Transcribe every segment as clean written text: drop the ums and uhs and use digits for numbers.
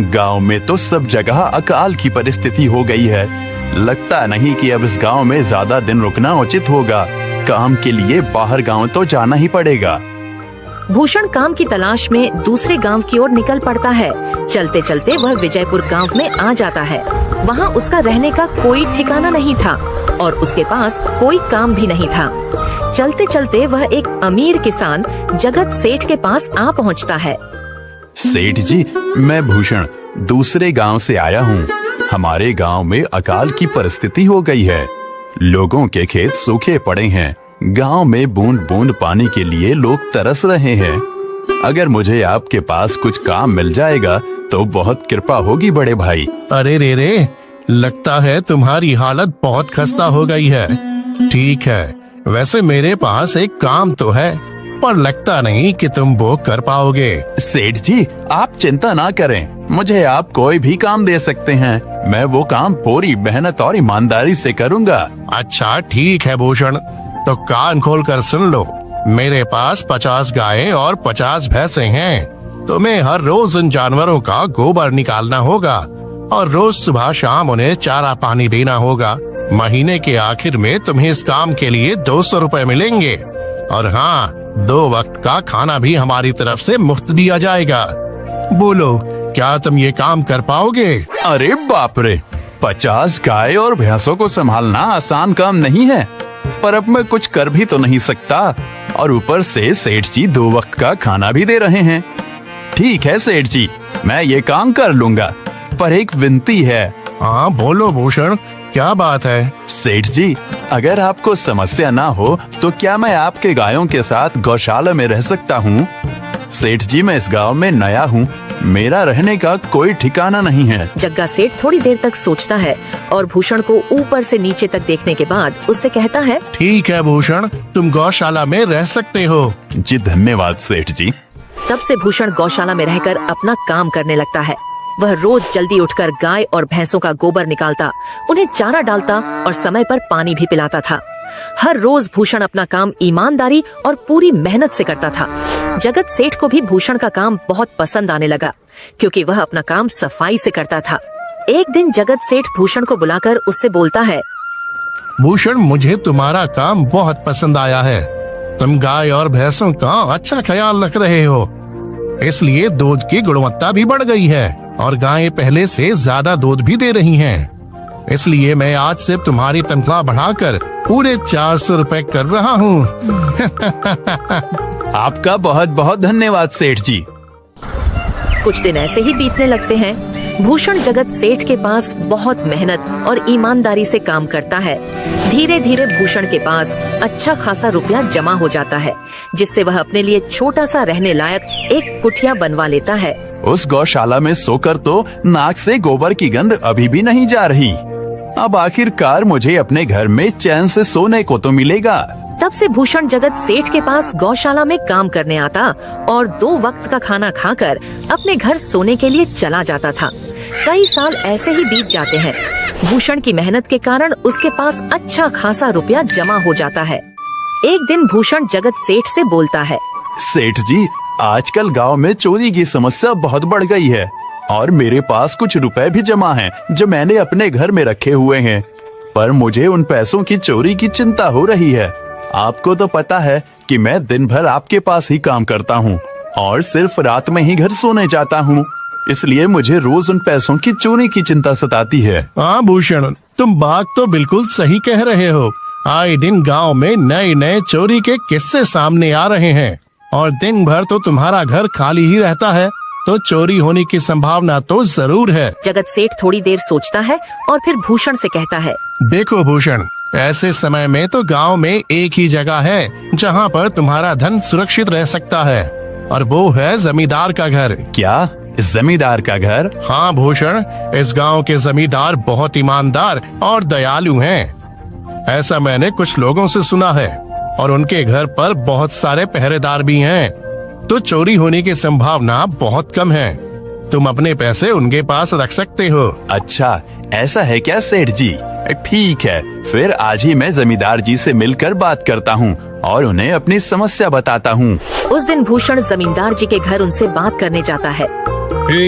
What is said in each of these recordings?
गांव में तो सब जगह अकाल की परिस्थिति हो गई है। लगता नहीं कि अब इस गांव में ज्यादा दिन रुकना उचित होगा। काम के लिए बाहर गांव तो जाना ही पड़ेगा। भूषण काम की तलाश में दूसरे गांव की ओर निकल पड़ता है। चलते चलते वह विजयपुर गांव में आ जाता है। वहां उसका रहने का कोई ठिकाना नहीं था और उसके पास कोई काम भी नहीं था। चलते चलते वह एक अमीर किसान जगत सेठ के पास आ पहुंचता है। सेठ जी, मैं भूषण दूसरे गांव से आया हूँ। हमारे गांव में अकाल की परिस्थिति हो गई है। लोगों के खेत सूखे पड़े हैं। गांव में बूंद बूंद पानी के लिए लोग तरस रहे हैं। अगर मुझे आपके पास कुछ काम मिल जाएगा तो बहुत कृपा होगी बड़े भाई। अरे रे, लगता है तुम्हारी हालत बहुत खस्ता हो गई है। ठीक है, वैसे मेरे पास एक काम तो है, पर लगता नहीं कि तुम वो कर पाओगे। सेठ जी, आप चिंता ना करें। मुझे आप कोई भी काम दे सकते हैं। मैं वो काम पूरी मेहनत और ईमानदारी से करूँगा। अच्छा ठीक है भूषण, तो कान खोल कर सुन लो। मेरे पास 50 गायें और 50 भैंसे हैं। तुम्हें हर रोज उन जानवरों का गोबर निकालना होगा और रोज सुबह शाम उन्हें चारा पानी देना होगा। महीने के आखिर में तुम्हें इस काम के लिए 200 रुपए मिलेंगे और हाँ, 2 वक्त का खाना भी हमारी तरफ से मुफ्त दिया जाएगा। बोलो, क्या तुम ये काम कर पाओगे? अरे बाप रे, 50 गाय और भैंसों को संभालना आसान काम नहीं है, पर अब मैं कुछ कर भी तो नहीं सकता। और ऊपर से सेठ जी 2 वक्त का खाना भी दे रहे हैं। ठीक है सेठ जी, मैं ये काम कर लूंगा, पर एक विनती है। हाँ बोलो भूषण, क्या बात है? सेठ जी, अगर आपको समस्या ना हो तो क्या मैं आपके गायों के साथ गौशाला में रह सकता हूँ? सेठ जी, मैं इस गांव में नया हूँ। मेरा रहने का कोई ठिकाना नहीं है। जग्गा सेठ थोड़ी देर तक सोचता है और भूषण को ऊपर से नीचे तक देखने के बाद उससे कहता है, ठीक है भूषण, तुम गौशाला में रह सकते हो। जी धन्यवाद सेठ जी। तब से भूषण गौशाला में रहकर अपना काम करने लगता है। वह रोज जल्दी उठकर गाय और भैंसों का गोबर निकालता, उन्हें चारा डालता और समय पर पानी भी पिलाता था। हर रोज भूषण अपना काम ईमानदारी और पूरी मेहनत से करता था। जगत सेठ को भी भूषण का काम बहुत पसंद आने लगा, क्योंकि वह अपना काम सफाई से करता था। एक दिन जगत सेठ भूषण को बुलाकर उससे बोलता है, भूषण, मुझे तुम्हारा काम बहुत पसंद आया है। तुम गाय और भैंसों का अच्छा ख्याल रख रहे हो, इसलिए दूध की गुणवत्ता भी बढ़ गई है और गायें पहले से ज्यादा दूध भी दे रही हैं। इसलिए मैं आज से तुम्हारी तनख्वाह बढ़ाकर पूरे 400 रुपए कर रहा हूँ। आपका बहुत बहुत धन्यवाद सेठ जी। कुछ दिन ऐसे ही बीतने लगते हैं। भूषण जगत सेठ के पास बहुत मेहनत और ईमानदारी से काम करता है। धीरे धीरे भूषण के पास अच्छा खासा रुपया जमा हो जाता है, जिससे वह अपने लिए छोटा सा रहने लायक एक कुटिया बनवा लेता है। उस गौशाला में सोकर तो नाक से गोबर की गंध अभी भी नहीं जा रही। अब आखिरकार मुझे अपने घर में चैन से सोने को तो मिलेगा। तब से भूषण जगत सेठ के पास गौशाला में काम करने आता और 2 वक्त का खाना खाकर अपने घर सोने के लिए चला जाता था। कई साल ऐसे ही बीत जाते हैं। भूषण की मेहनत के कारण उसके पास अच्छा खासा रुपया जमा हो जाता है। एक दिन भूषण जगत सेठ से बोलता है, सेठ जी, आजकल गांव में चोरी की समस्या बहुत बढ़ गई है और मेरे पास कुछ रुपए भी जमा हैं जो मैंने अपने घर में रखे हुए हैं, पर मुझे उन पैसों की चोरी की चिंता हो रही है। आपको तो पता है कि मैं दिन भर आपके पास ही काम करता हूँ और सिर्फ रात में ही घर सोने जाता हूँ, इसलिए मुझे रोज उन पैसों की चोरी की चिंता सताती है। हाँ भूषण, तुम बात तो बिल्कुल सही कह रहे हो। आए दिन गांव में नए नए चोरी के किस्से सामने आ रहे हैं और दिन भर तो तुम्हारा घर खाली ही रहता है, तो चोरी होने की संभावना तो जरूर है। जगत सेठ थोड़ी देर सोचता है और फिर भूषण से कहता है, देखो भूषण, ऐसे समय में तो गांव में एक ही जगह है जहां पर तुम्हारा धन सुरक्षित रह सकता है, और वो है जमींदार का घर। क्या जमींदार का घर? हाँ भूषण, इस गांव के जमींदार बहुत ईमानदार और दयालु हैं। ऐसा मैंने कुछ लोगों से सुना है और उनके घर पर बहुत सारे पहरेदार भी हैं, तो चोरी होने की संभावना बहुत कम है। तुम अपने पैसे उनके पास रख सकते हो। अच्छा, ऐसा है क्या सेठ जी? ठीक है, फिर आज ही मैं जमींदार जी से मिलकर बात करता हूँ और उन्हें अपनी समस्या बताता हूँ। उस दिन भूषण जमींदार जी के घर उनसे बात करने जाता है।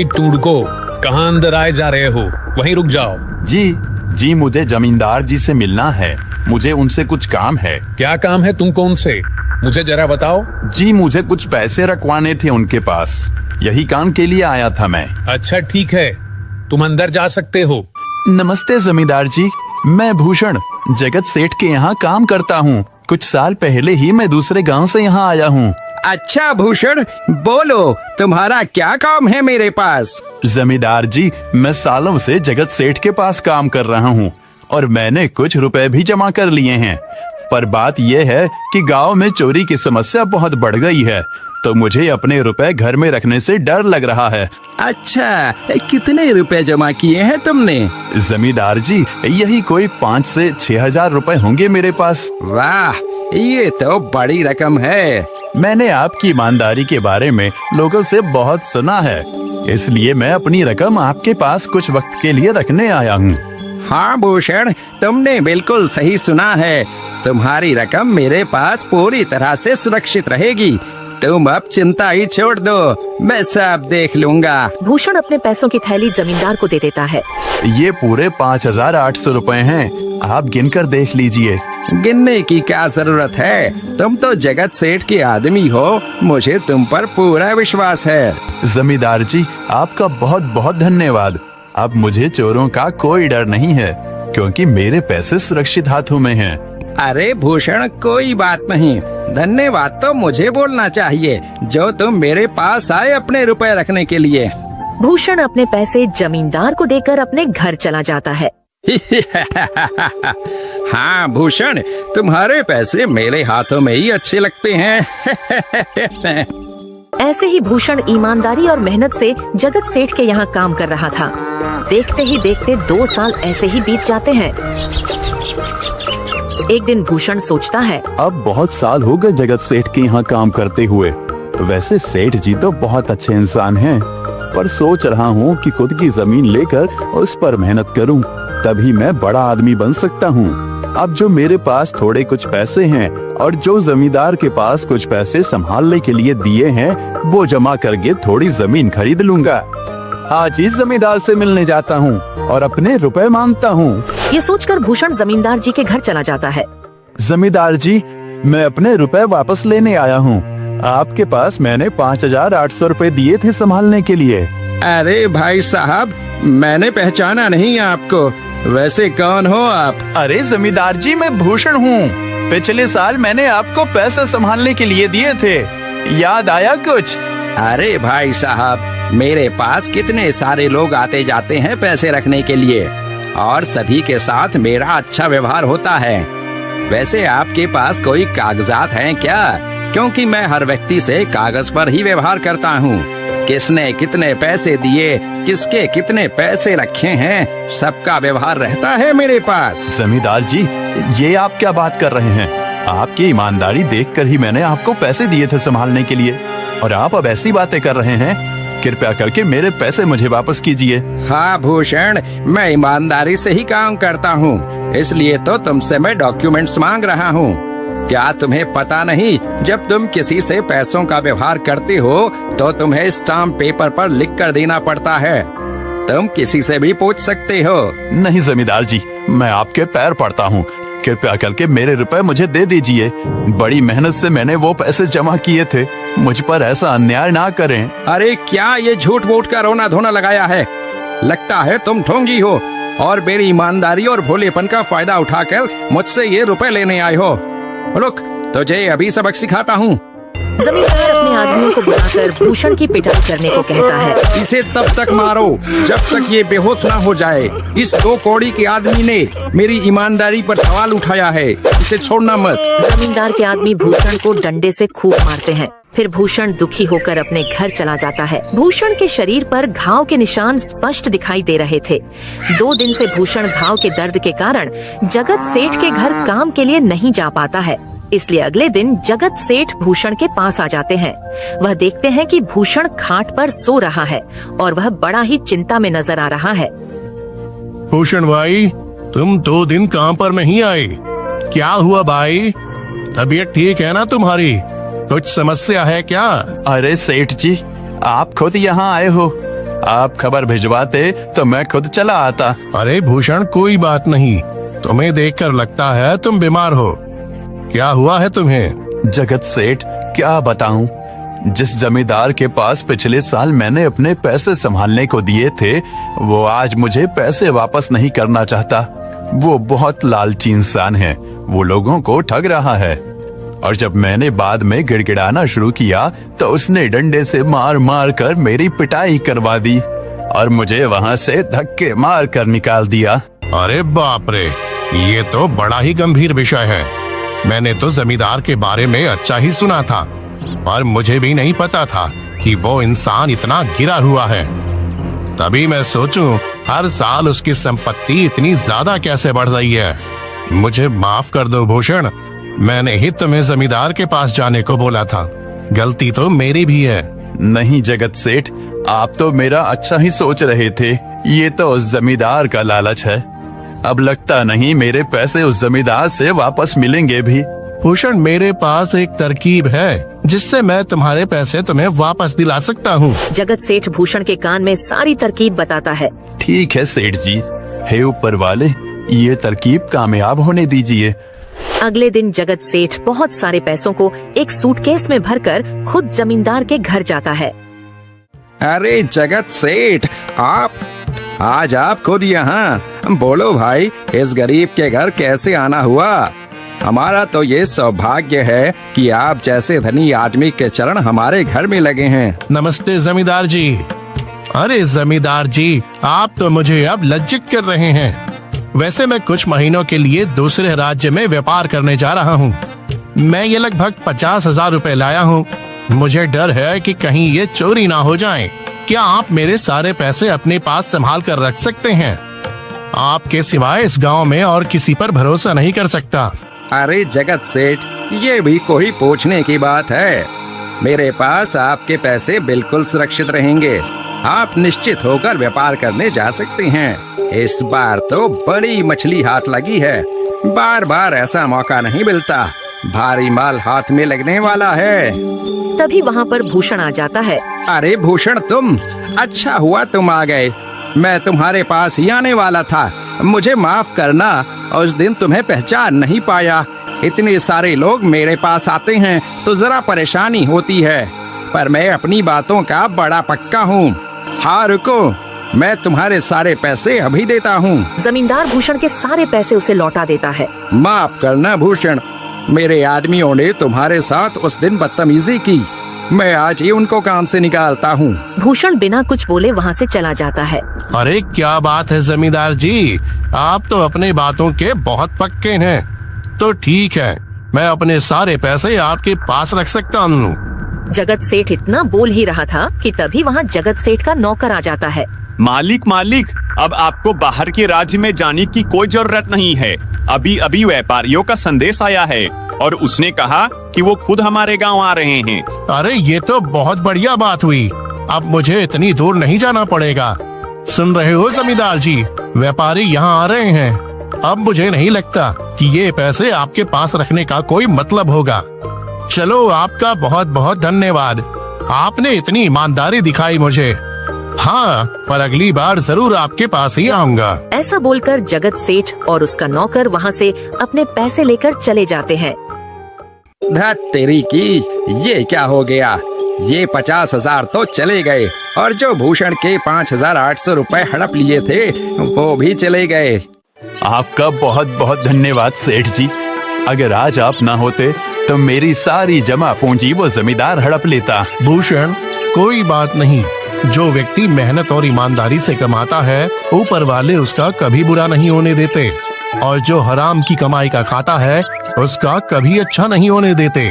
टूडको, कहाँ अंदर आए जा रहे हो? वहीं रुक जाओ। जी जी, मुझे जमींदार जी से मिलना है। मुझे उनसे कुछ काम है। क्या काम है तुमको उनसे? मुझे जरा बताओ। जी, मुझे कुछ पैसे रखवाने थे उनके पास। यही काम के लिए आया था मैं। अच्छा ठीक है, तुम अंदर जा सकते हो। नमस्ते जमींदार जी, मैं भूषण जगत सेठ के यहाँ काम करता हूँ। कुछ साल पहले ही मैं दूसरे गांव से यहाँ आया हूँ। अच्छा भूषण, बोलो तुम्हारा क्या काम है मेरे पास? जमींदार जी, मैं सालों से जगत सेठ के पास काम कर रहा हूँ और मैंने कुछ रुपए भी जमा कर लिए हैं। पर बात यह है कि गांव में चोरी की समस्या बहुत बढ़ गई है, तो मुझे अपने रुपए घर में रखने से डर लग रहा है। अच्छा, कितने रुपए जमा किए हैं तुमने? जमींदार जी, यही कोई 5 से 6 हजार रुपए होंगे मेरे पास। वाह, ये तो बड़ी रकम है। मैंने आपकी ईमानदारी के बारे में लोगों से बहुत सुना है, इसलिए मैं अपनी रकम आपके पास कुछ वक्त के लिए रखने आया हूँ। हाँ भूषण, तुमने बिल्कुल सही सुना है। तुम्हारी रकम मेरे पास पूरी तरह से सुरक्षित रहेगी। तुम अब चिंता ही छोड़ दो, मैं सब देख लूंगा। भूषण अपने पैसों की थैली जमींदार को दे देता है। ये पूरे 5,800 रुपए हैं, आप गिनकर देख लीजिए। गिनने की क्या जरूरत है? तुम तो जगत सेठ के आदमी हो, मुझे तुम पर पूरा विश्वास है। जमींदार जी, आपका बहुत बहुत धन्यवाद। अब मुझे चोरों का कोई डर नहीं है, क्योंकि मेरे पैसे सुरक्षित हाथों में हैं। अरे भूषण, कोई बात नहीं। धन्यवाद तो मुझे बोलना चाहिए, जो तुम मेरे पास आए अपने रुपए रखने के लिए। भूषण अपने पैसे जमींदार को देकर अपने घर चला जाता है। हाँ भूषण, तुम्हारे पैसे मेरे हाथों में ही अच्छे लगते हैं। ऐसे ही भूषण ईमानदारी और मेहनत से जगत सेठ के यहाँ काम कर रहा था। देखते ही देखते 2 साल ऐसे ही बीत जाते हैं। एक दिन भूषण सोचता है, अब बहुत साल हो गए जगत सेठ के यहाँ काम करते हुए। वैसे सेठ जी तो बहुत अच्छे इंसान हैं, पर सोच रहा हूँ कि खुद की जमीन लेकर उस पर मेहनत करूँ, तभी मैं बड़ा आदमी बन सकता हूँ। अब जो मेरे पास थोड़े कुछ पैसे हैं और जो जमींदार के पास कुछ पैसे संभालने के लिए दिए हैं, वो जमा करके थोड़ी जमीन खरीद लूंगा। आज ही जमींदार से मिलने जाता हूँ और अपने रुपए मांगता हूँ। ये सोचकर भूषण जमींदार जी के घर चला जाता है। जमींदार जी, मैं अपने रुपए वापस लेने आया हूँ। आपके पास मैंने 5,800 रुपए दिए थे संभालने के लिए। अरे भाई साहब, मैंने पहचाना नहीं आपको। वैसे कौन हो आप? अरे जमींदार जी, मैं भूषण हूँ। पिछले साल मैंने आपको पैसे संभालने के लिए दिए थे, याद आया कुछ? अरे भाई साहब, मेरे पास कितने सारे लोग आते जाते हैं पैसे रखने के लिए, और सभी के साथ मेरा अच्छा व्यवहार होता है। वैसे आपके पास कोई कागजात हैं क्या? क्योंकि मैं हर व्यक्ति से कागज पर ही व्यवहार करता हूँ। किसने कितने पैसे दिए, किसके कितने पैसे रखे हैं, सबका व्यवहार रहता है मेरे पास। जमींदार जी, ये आप क्या बात कर रहे हैं? आपकी ईमानदारी देखकर ही मैंने आपको पैसे दिए थे संभालने के लिए, और आप अब ऐसी बातें कर रहे हैं। कृपया करके मेरे पैसे मुझे वापस कीजिए। हाँ भूषण, मैं ईमानदारी से ही काम करता हूँ, इसलिए तो तुमसे मैं डॉक्यूमेंट्स मांग रहा हूँ। क्या तुम्हें पता नहीं, जब तुम किसी से पैसों का व्यवहार करते हो तो तुम्हें स्टाम्प पेपर पर लिख कर देना पड़ता है। तुम किसी से भी पूछ सकते हो। नहीं जमींदार जी, मैं आपके पैर पड़ता हूँ, कृपया करके मेरे रुपए मुझे दे दीजिए। बड़ी मेहनत से मैंने वो पैसे जमा किए थे, मुझ पर ऐसा अन्याय ना करें। अरे क्या ये झूठ मूठ का रोना धोना लगाया है? लगता है तुम ढोंगी हो और मेरी ईमानदारी और भोलेपन का फायदा उठाकर मुझसे ये रुपए लेने आए हो। रुक, तुझे अभी सबक सिखाता हूँ। जमींदार अपने आदमियों को बुलाकर भूषण की पिटाई करने को कहता है। इसे तब तक मारो जब तक ये बेहोश ना हो जाए। इस 2 कौड़ी के आदमी ने मेरी ईमानदारी पर सवाल उठाया है, इसे छोड़ना मत। जमींदार के आदमी भूषण को डंडे से खूब मारते हैं। फिर भूषण दुखी होकर अपने घर चला जाता है। भूषण के शरीर पर घाव के निशान स्पष्ट दिखाई दे रहे थे। 2 दिन से भूषण घाव के दर्द के कारण जगत सेठ के घर काम के लिए नहीं जा पाता है, इसलिए अगले दिन जगत सेठ भूषण के पास आ जाते हैं। वह देखते हैं कि भूषण खाट पर सो रहा है और वह बड़ा ही चिंता में नजर आ रहा है। भूषण भाई, तुम 2 दिन काम पर नहीं आए, क्या हुआ भाई? तबीयत ठीक है ना तुम्हारी? कुछ समस्या है क्या? अरे सेठ जी, आप खुद यहाँ आए हो। आप खबर भिजवाते तो मैं खुद चला आता। अरे भूषण, कोई बात नहीं। तुम्हें देखकर लगता है तुम बीमार हो। क्या हुआ है तुम्हें? जगत सेठ, क्या बताऊं, जिस जमींदार के पास पिछले साल मैंने अपने पैसे संभालने को दिए थे, वो आज मुझे पैसे वापस नहीं करना चाहता। वो बहुत लालची इंसान है, वो लोगों को ठग रहा है। और जब मैंने बाद में गिड़गिड़ाना शुरू किया तो उसने डंडे से मार मार कर मेरी पिटाई करवा दी और मुझे वहां से धक्के मार कर निकाल दिया। अरे बाप रे, ये तो बड़ा ही गंभीर विषय है। मैंने तो जमींदार के बारे में अच्छा ही सुना था, और मुझे भी नहीं पता था कि वो इंसान इतना गिरा हुआ है। तभी मैं सोचूं, हर साल उसकी संपत्ति इतनी ज्यादा कैसे बढ़ रही है। मुझे माफ कर दो भूषण, मैंने ही तुम्हें जमींदार के पास जाने को बोला था। गलती तो मेरी भी है। नहीं जगत सेठ, आप तो मेरा अच्छा ही सोच रहे थे। ये तो उस जमींदार का लालच है। अब लगता नहीं मेरे पैसे उस जमींदार से वापस मिलेंगे भी। भूषण, मेरे पास एक तरकीब है जिससे मैं तुम्हारे पैसे तुम्हें वापस दिला सकता हूँ। जगत सेठ भूषण के कान में सारी तरकीब बताता है। ठीक है सेठ जी, हे ऊपर वाले, ये तरकीब कामयाब होने दीजिए। अगले दिन जगत सेठ बहुत सारे पैसों को एक सूटकेस में भरकर खुद जमींदार के घर जाता है। अरे जगत सेठ, आज आप खुद यहाँ? बोलो भाई, इस गरीब के घर कैसे आना हुआ? हमारा तो ये सौभाग्य है कि आप जैसे धनी आदमी के चरण हमारे घर में लगे हैं। नमस्ते जमींदार जी। अरे जमींदार जी, आप तो मुझे अब लज्जित कर रहे हैं। वैसे मैं कुछ महीनों के लिए दूसरे राज्य में व्यापार करने जा रहा हूँ। मैं ये लगभग 50,000 रुपए लाया हूँ। मुझे डर है कि कहीं ये चोरी ना हो जाए। क्या आप मेरे सारे पैसे अपने पास संभाल कर रख सकते हैं? आपके सिवाय इस गांव में और किसी पर भरोसा नहीं कर सकता। अरे जगत सेठ, ये भी कोई पूछने की बात है? मेरे पास आपके पैसे बिल्कुल सुरक्षित रहेंगे। आप निश्चित होकर व्यापार करने जा सकते हैं। इस बार तो बड़ी मछली हाथ लगी है। बार बार ऐसा मौका नहीं मिलता। भारी माल हाथ में लगने वाला है। तभी वहाँ पर भूषण आ जाता है। अरे भूषण, तुम? अच्छा हुआ तुम आ गए। मैं तुम्हारे पास ही आने वाला था। मुझे माफ करना, उस दिन तुम्हें पहचान नहीं पाया। इतने सारे लोग मेरे पास आते हैं तो जरा परेशानी होती है, पर मैं अपनी बातों का बड़ा पक्का हूँ। हाँ रुको, मैं तुम्हारे सारे पैसे अभी देता हूँ। जमींदार भूषण के सारे पैसे उसे लौटा देता है। माफ करना भूषण, मेरे आदमियों ने तुम्हारे साथ उस दिन बदतमीजी की। मैं आज ही उनको काम से निकालता हूँ। भूषण बिना कुछ बोले वहाँ से चला जाता है। अरे क्या बात है जमींदार जी, आप तो अपने बातों के बहुत पक्के हैं। तो ठीक है, मैं अपने सारे पैसे आपके पास रख सकता हूँ। जगत सेठ इतना बोल ही रहा था कि तभी वहाँ जगत सेठ का नौकर आ जाता है। मालिक, अब आपको बाहर के राज्य में जाने की कोई जरूरत नहीं है। अभी अभी व्यापारियों का संदेश आया है और उसने कहा कि वो खुद हमारे गांव आ रहे हैं। अरे ये तो बहुत बढ़िया बात हुई। अब मुझे इतनी दूर नहीं जाना पड़ेगा। सुन रहे हो जमींदार जी, व्यापारी यहाँ आ रहे हैं। अब मुझे नहीं लगता कि ये पैसे आपके पास रखने का कोई मतलब होगा। चलो, आपका बहुत बहुत धन्यवाद। आपने इतनी ईमानदारी दिखाई मुझे। हाँ, पर अगली बार जरूर आपके पास ही आऊंगा। ऐसा बोलकर जगत सेठ और उसका नौकर वहाँ से अपने पैसे लेकर चले जाते हैं। धत तेरी की, ये क्या हो गया? ये 50,000 तो चले गए और जो भूषण के 5,800 रुपए हड़प लिए थे वो भी चले गए। आपका बहुत बहुत धन्यवाद सेठ जी। अगर आज आप ना होते तो मेरी सारी जमा पूंजी वो जमींदार हड़प लेता। भूषण, कोई बात नहीं। जो व्यक्ति मेहनत और ईमानदारी से कमाता है, ऊपर वाले उसका कभी बुरा नहीं होने देते, और जो हराम की कमाई का खाता है उसका कभी अच्छा नहीं होने देते।